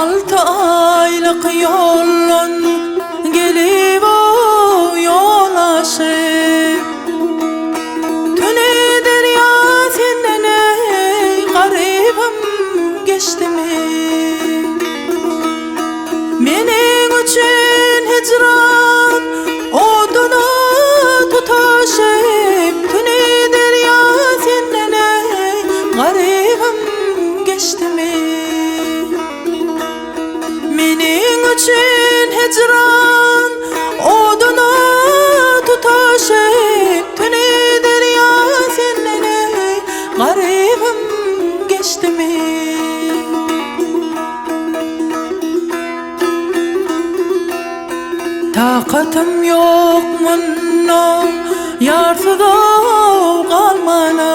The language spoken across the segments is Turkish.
6 aylık yolun gelip o yol aşıp tüne derya senden ey garibim geçti mi? Mening üçün hicran odunu tutaşıp tüne derya senden ey garibim geçti mi? Mening üçün hicran odunu tutaşıp tüne derya senden ey garibim geçti mi? Taqatım yok munno yarsız qalmana,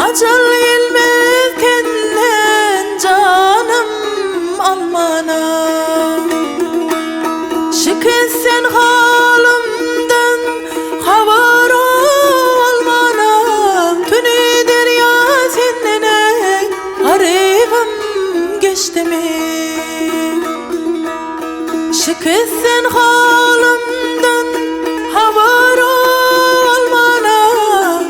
ajal gelmez tenden canım almana. Şikesen halımdan habar almana, tüne derya senden ey garibim geçti mi? Şikesen halımdan haber almana,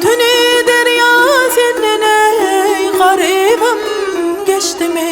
tüne derya senden ey garibim geçti mi?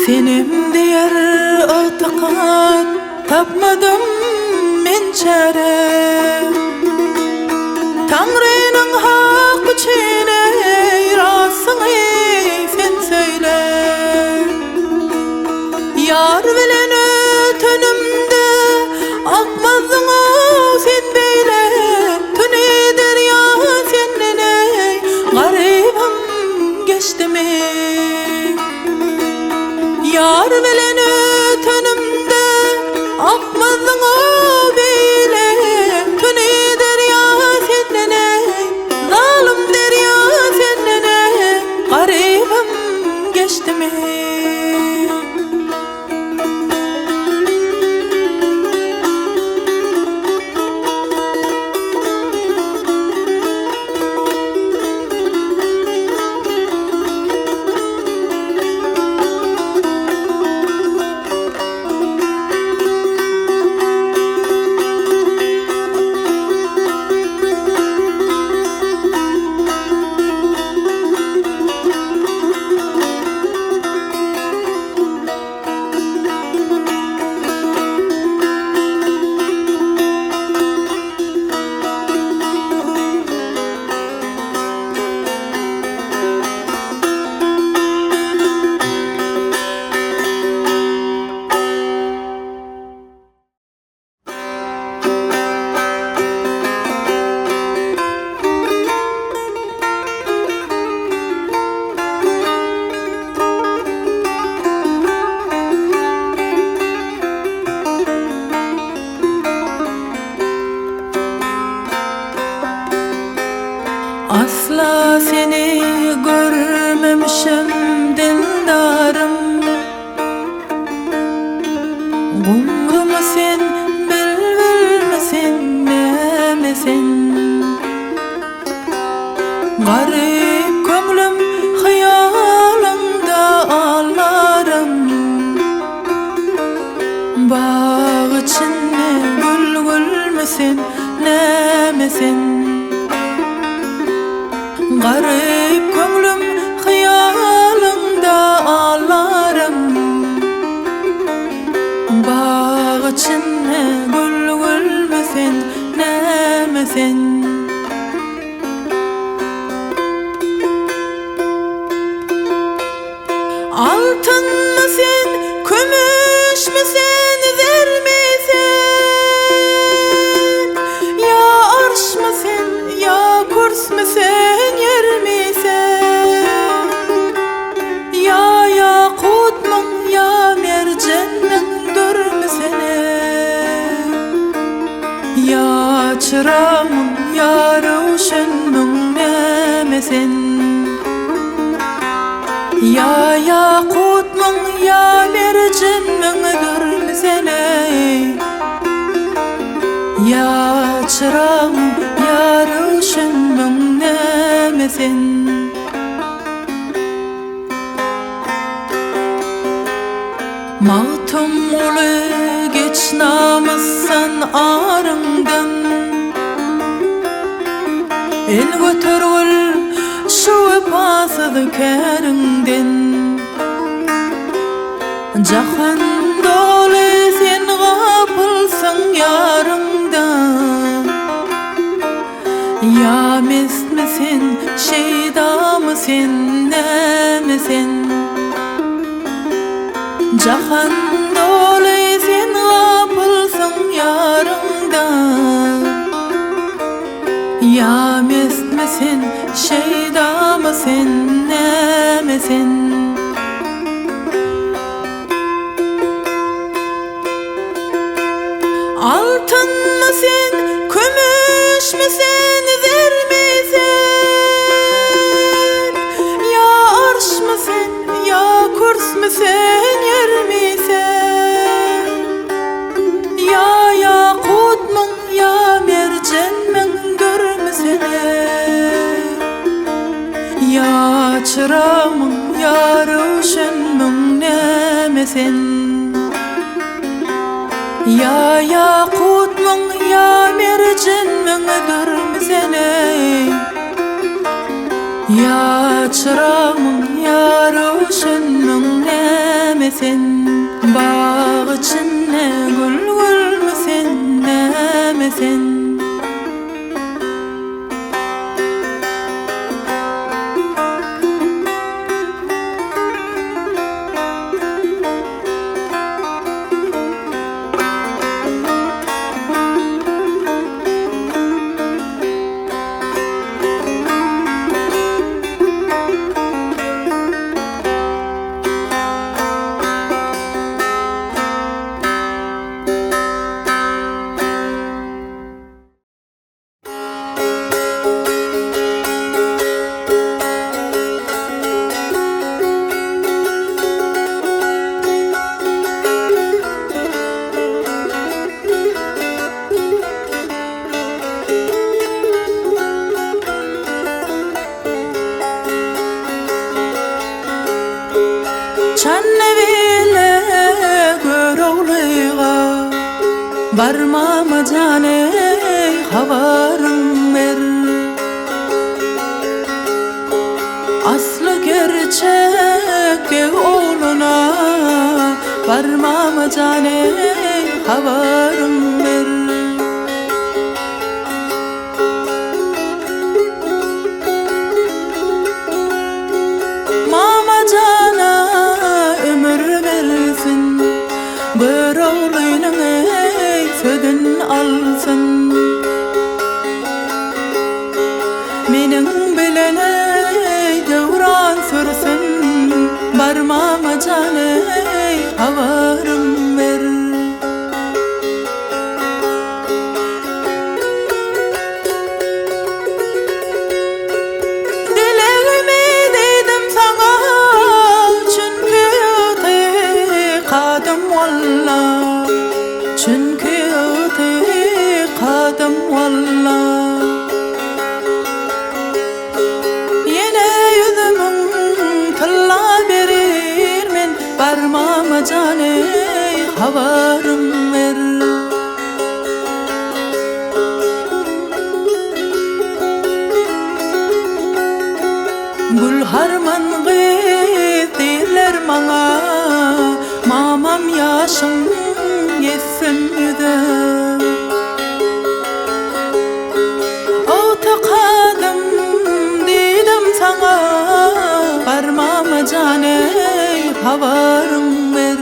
Senim diğer ıtıkat tapmadım men çare, Tanrı'nın hak içine rastını sen söyle. Yar bilen ötünümde akmazdın o sen beyle, tüne derya senden ey garibim geçti mi? Yar bilen ötünümde akmazdın o beyle, tüne derya senden ey zalim derya senden ey garibim geçti mi? Asla seni görmemişim dildarım, Gumru musin, bülbül müsin, nemesin? Garip köngülüm hayalımda ağlarım, Bağ içinde gül gül müsin, ne sen. Garip köngülüm hyalymda ağlarım. Bağ içinde gül gülmesen, näme sen. Altın mı sen, kümüş mü sen, zer mi sen? Ya arş mı sen, ya kurs mu sen, yer mi sen? Ya yakut mu, ya mercan mı, dür mü sene? Ya çırağım, ya ruşen mü, näme sen? Ya yakut mung ya mercan mung durmsene. Ya çırağım ya ruşen mung näme sen. Mağtum ulu geç namıssan arımdan. El götürgül şu pasadı kerinden. Jahan dolu sen gapılsın yarımda. Ya mest mi sen, şeyda mı sen, näme sen? Jahan dolu sen gapılsın yarımda. Ya mest mi sen, şeyda mı sen, näme sen? Altın mı sen, kümüş mü sen, zer mi sen? Ya arş mı sen, ya kurs mu sen, yer mi sen? Ya yakut mu, ya mercan mı, dür mü sene? Ya çırağım, ya ruşen mü, näme sen? Ya yakut mung ya mercan mung durmsene. Ya çırağım ya ruşen mung näme sen? Bağ içinde gül gülmesen, näme sen? Barmama cane havarım ver. Aslı gerçek oğluna barmama cane havarım ver. Mama cana ömür versin, bir oğlunun södün alsın. Menin bilene devran sürsün, barmama cane havarım ver. Dileğimi dedim sana, çünkü kadım valla. Çünkü kadım valla. Yine yüzümün tılla verir men, barmama cane arman gıyt dirler maňa, mamam ýaşyň geçsin ýüze. Ota kadym diýdim saňa, barmama jane habaryň ber.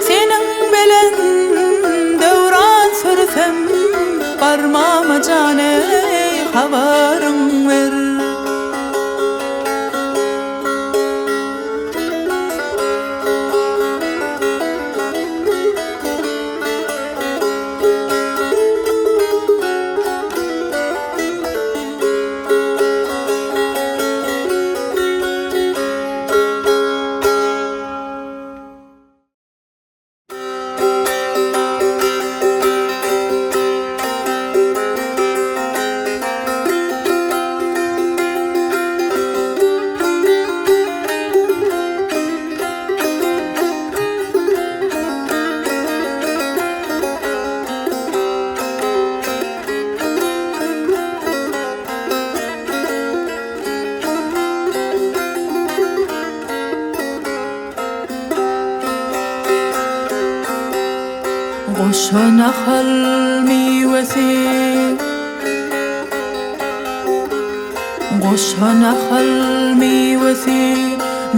Seniň bilen döwran sürsem, barmama jane habaryň ber. Goşan ahal meyvesi, goşan ahal meyvesi,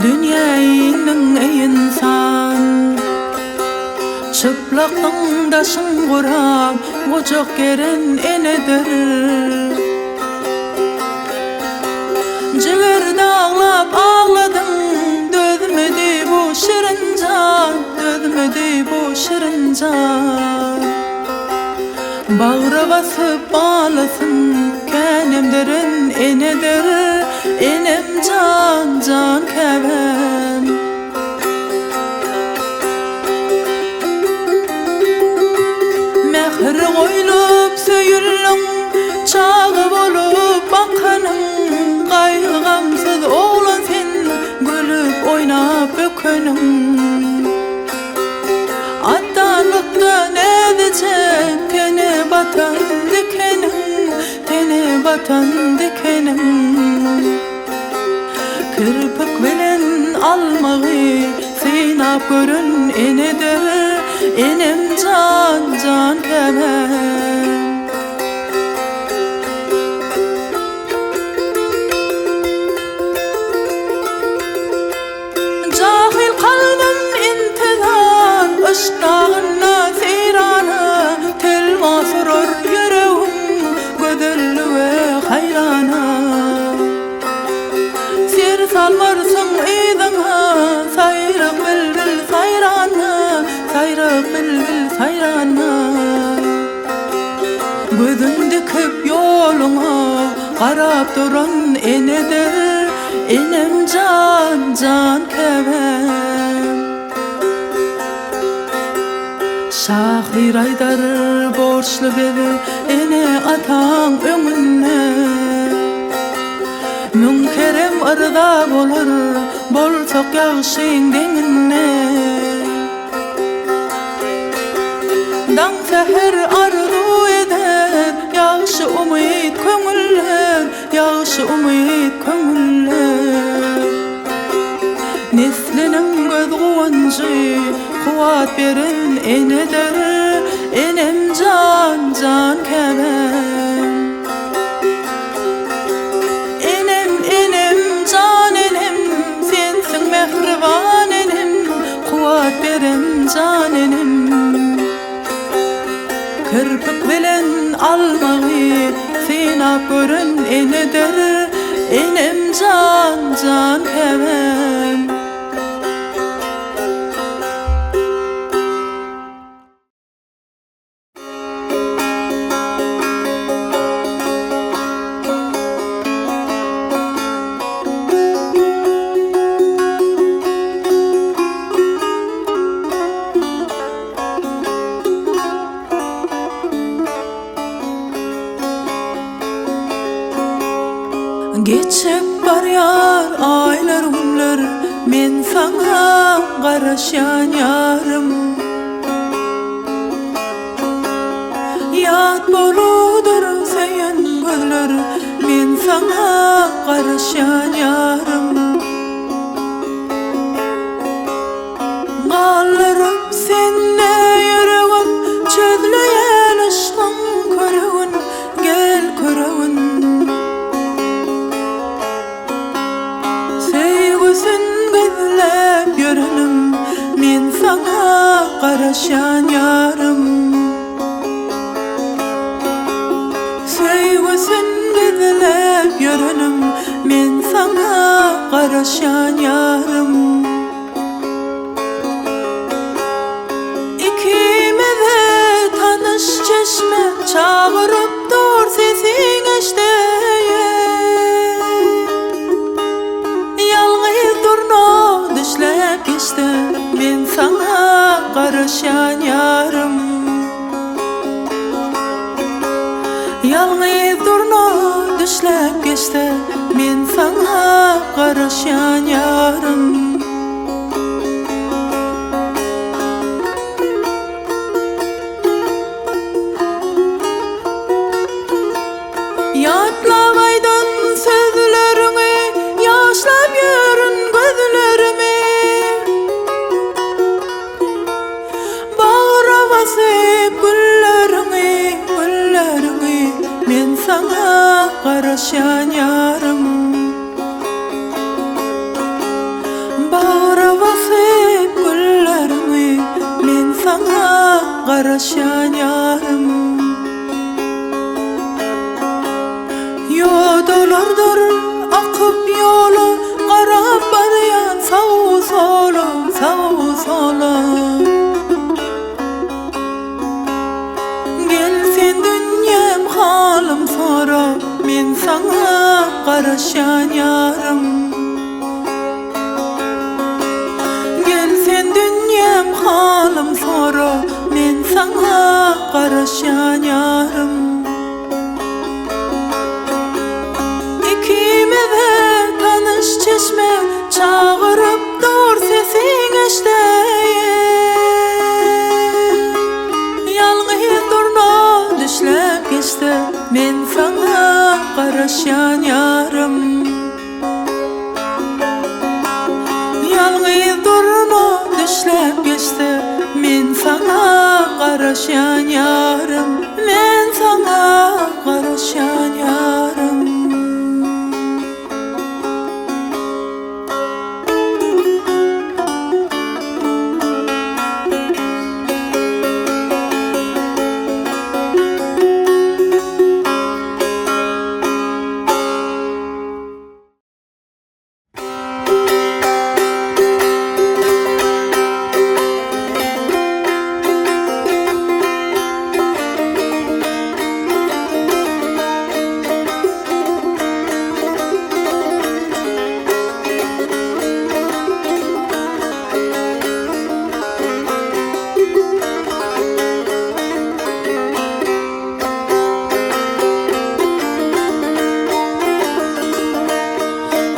dünýäniň ey insan. Çıplaklyň daşyň guram, gojak geren enedir. Jiger dağlap ağladyň, dözmedi bu şirin can, dözmedi bu şirin can. Bağra basıp ağlasın, kenem derin enedir, enem can, can kevem. Mehri goýlup söýüllüň, çağı bolup bakanyň, gaýgamsyz oglan sen, gülüp oýnap bökeniň. Atdanlykda nädicen, tene batan dikenim, tene batan dikenim. Kirpik bilen almagy synap görün enedir, enem can, can kemem. Jahil kalbim intizar, ıştağına seyrana, telma sorur yüreğim, gödüllü ve hayrana. Ser salmarsın eydana, sayrık bilbil sayrana, sayrık bilbil sayrana. Gözün dikip yoluna, qarap duran enedir, enem can, can kevem. Şahir aydar borçlu bebe, ene ataň öňünde. Münkerem arda bolar, bolsak ýagşyň deňine. Daň seher arzu eder, ýagşy umyt köňüller, ýagşy umyt köňüller. Nesliniň göz guwanjy, kuwat beren enedir, enem can, can kevem. Enem, enem, can enem, sensiň mehriban enem, kuwat beren can enem. Kirpik bilen almagy synap görün enedir, enem can, can kevem. Geçip barýar aylar günler, men saňa garaşýan ýarym. Ýat boludur seýen gözler, men sana karışan yarım. Qalırıp senne yüregim, çözleyen aşkın körügün, gel körügün. Sevgüsün gözlep yörenim, men sana karışan yarım. Sevgüsün gözlep yörenim, men sana karışan yarım. Çeşme çağırıp dur sesin eşteye. Yalnız durna düşlep geçti, men sana karışan yarım. Yalnız durna düşlep geçti, men sana karışan yarım. Yatlabaydın sözlerimi, yaşlap yürün gözlerimi. Bağıra basıp güllerini, güllerini, men sana karışan yarım. Bağıra basıp güllerini, men sana karışan yarım. Yodalardır akıp yolu, qarab barayan sağı sola, sağı sola. Gelsen dünyam halim sonra, men sana karışan yarım. Gelsen dünyam halim sonra, men sana karışan yarım. Çeşme çağırıp dur sesin eşteye. Yalnız durna düşlep geçti, men sana karışan yarım. Yalnız durna düşlep geçti, men sana karışan yarım. Men sana karışan yarım.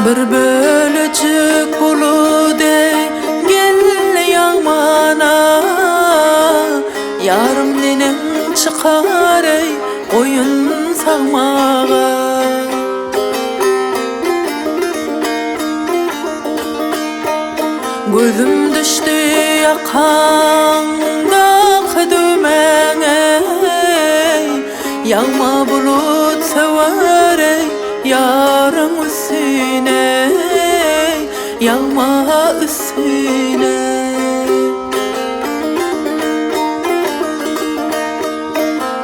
Bir bölücük buludey gel yağmana. Yarım nenem çıkar ey oyun sağmağa. Gözüm düştü yakanda dümene. Yağma bulut sever ey yarım üstüne, yağma üstüne.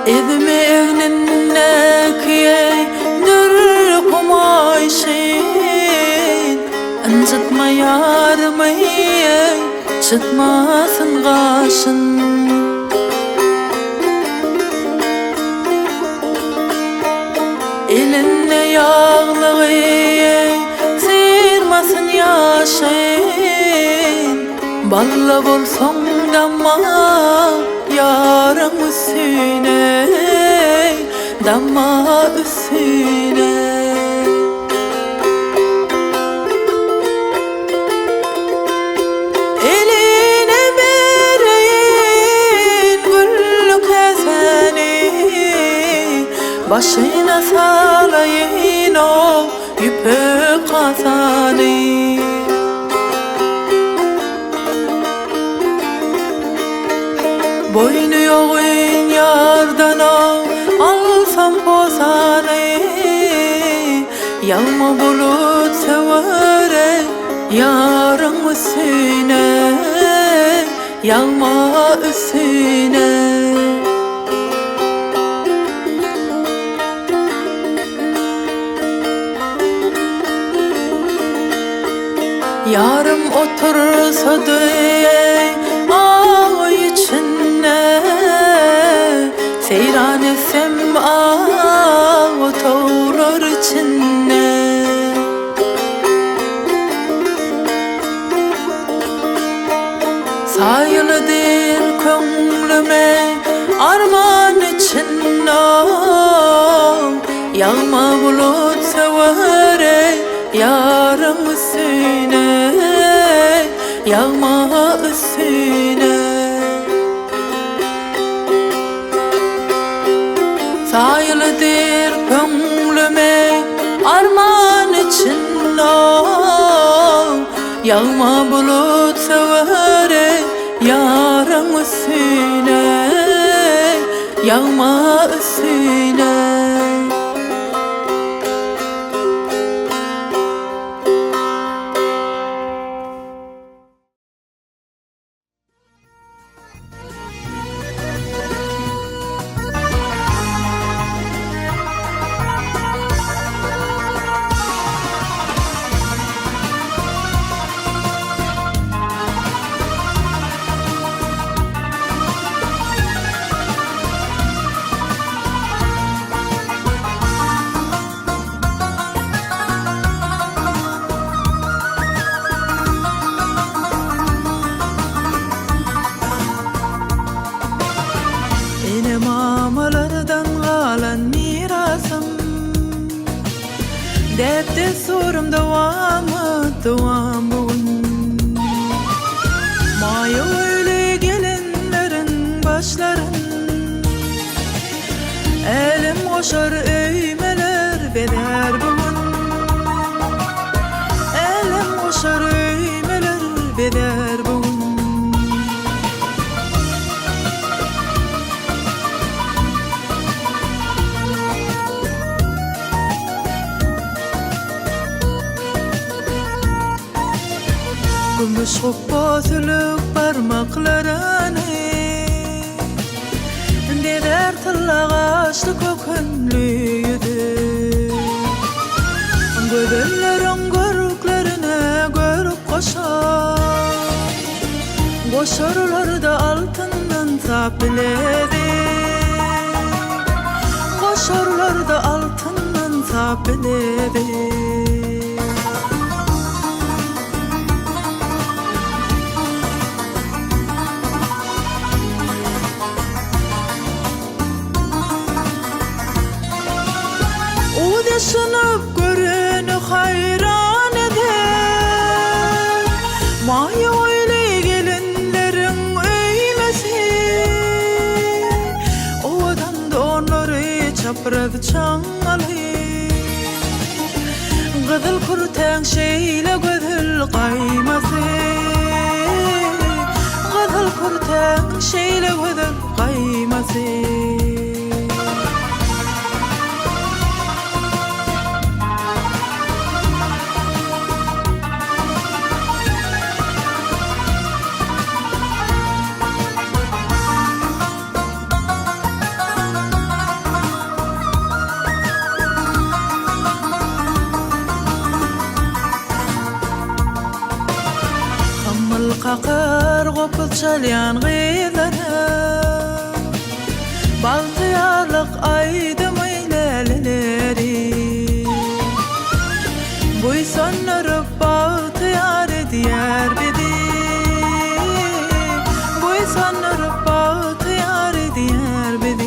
Edme evninne kiyey dür kumayşin. Ancıtma yarımı ey çıtmasın kaşın. Elinne yağlığı sıyırmasın yaşayın. Balla bolson damma yarın üstüne, damma üstüne. başına salayın o ipek kazanı. Boynu yoğun yardan alsam pozanı. Yağma bulut severe yarın üstüne, yağma üstüne. Yarım otursa diye ay içine, seyran etsem o tağlar içine. Sayılıdır könlüme arman içine, yağma bulut severe yarın üstüne, yağma üstüne. Sayılıdır könlüme arman içine, yağma bulut severe yarın üstüne, yağma üstüne. Mamalardan kalan mirasım, dertte sorum devamı bugün. Maya öyle gelinlerin başların, elim koşar öymeler beder bugün. Elim koşar öymeler beder bugün. Gümüş kopbozuluk parmaklarını, deder tillağaçlı kökünlüydü. Gödüllerin görüklerine görüp koşar, koşarlar da altından tapiledi. Koşarlar da altından tapiledi. Yaşanıp görünü hayran eder, maya öyle gelinlerin öymesi. Odan da onları çapraz çangalı, gıdıl kurten şeyle gıdıl kayması. Gıdıl kurten şeyle gıdıl kayması. Kakır kopul çalyan gıyları, baltıyarlık aydım eyleleleri. Buy sonlarıp baltıyar ediyar bedi, buy sonlarıp baltıyar ediyar bedi.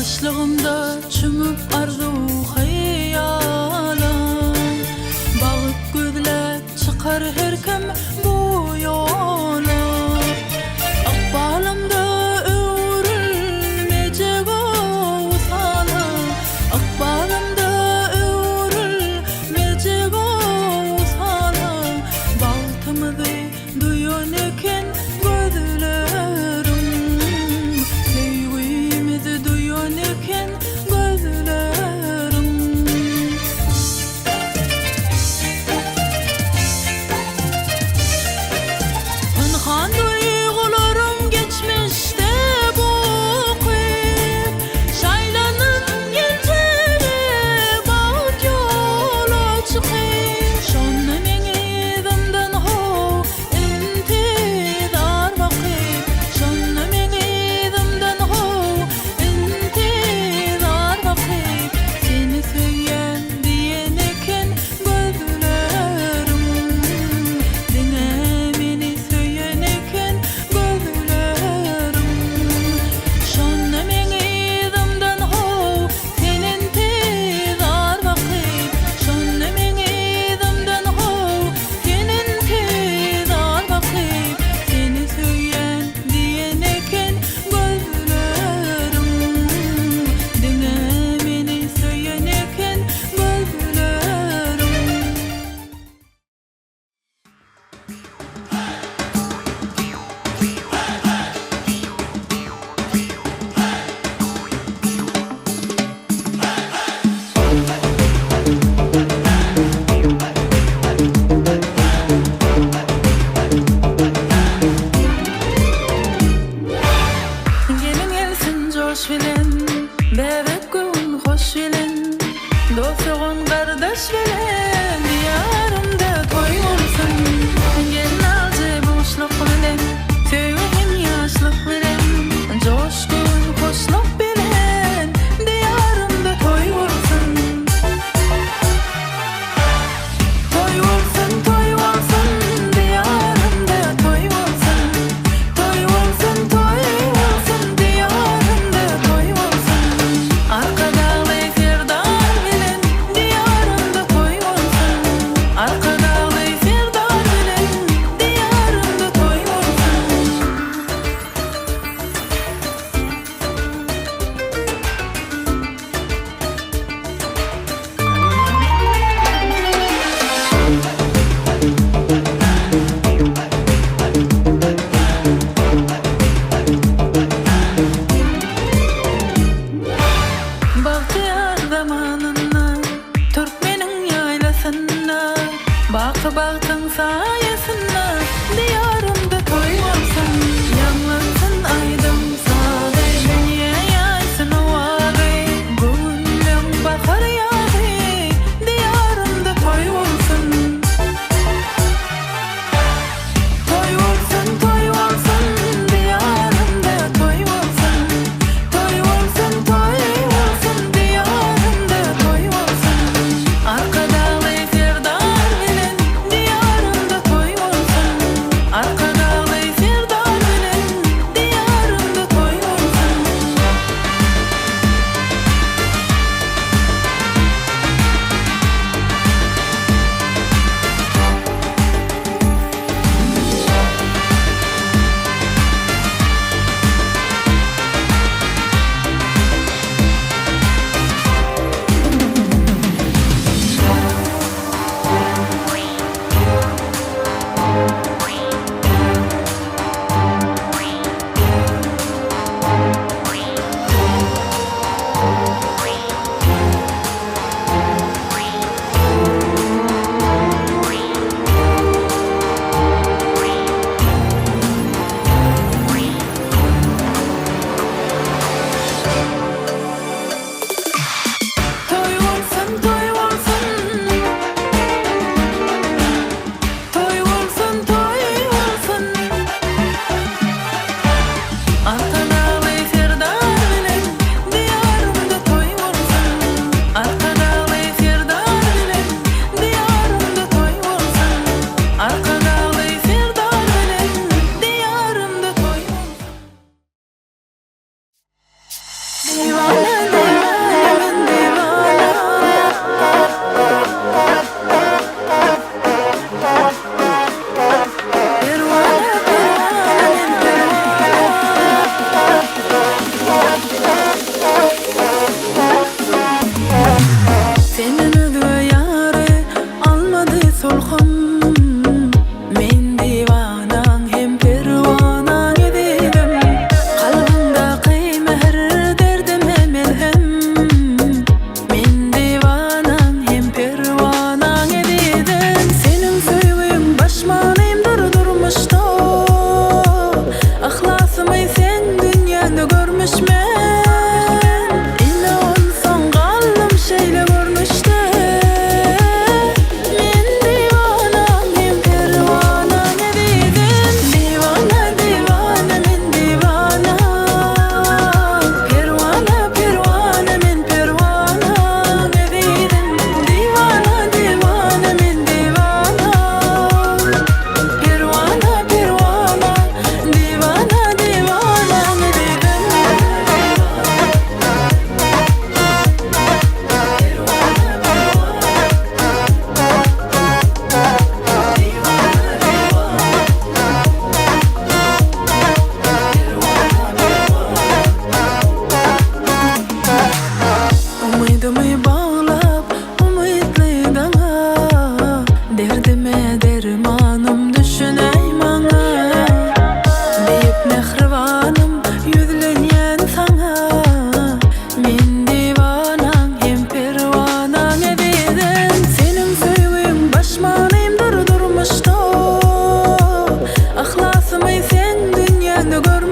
Başlığımda çümüp arzu hayalam, bağıp gözle çıkar her kim bu yola. Akbalımda öğrilmeyecek o sana, akbalımda öğrilmeyecek o sana. Baltımızı duyan eken gözlerim, sevgimizi duyan eken gözlerim. Pınhan duygularım geçmişte boğup, şaylanın geleceğine bağıt yola çıkıp. Şonda menizimden ho intizar bakıp, şonda menizimden ho intizar bakıp. Seni söyleyen diyen eken gözlerim, dine meni söyleyen eken gözlerim. Şonda menizimden ho sen intizar bakıp, şonda menizimden ho sen intizar bakıp. Seni söyleyen diyen eken gözlerim, dine meni söyleyen eken gözlerim. Gelin gelsin coş bilen, bebek gün hoş bilen, dostluğun kardeş bilen, diyarımda toy olsun. Gelin alcı boşluk bilen, sevgim yaşlık bilen, coşkun hoşluk bilen, diyarımda toy olsun. Toy olsun, toy olsun, diyarımda toy olsun. Toy olsun, diyarımda toy olsun.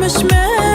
görüşmek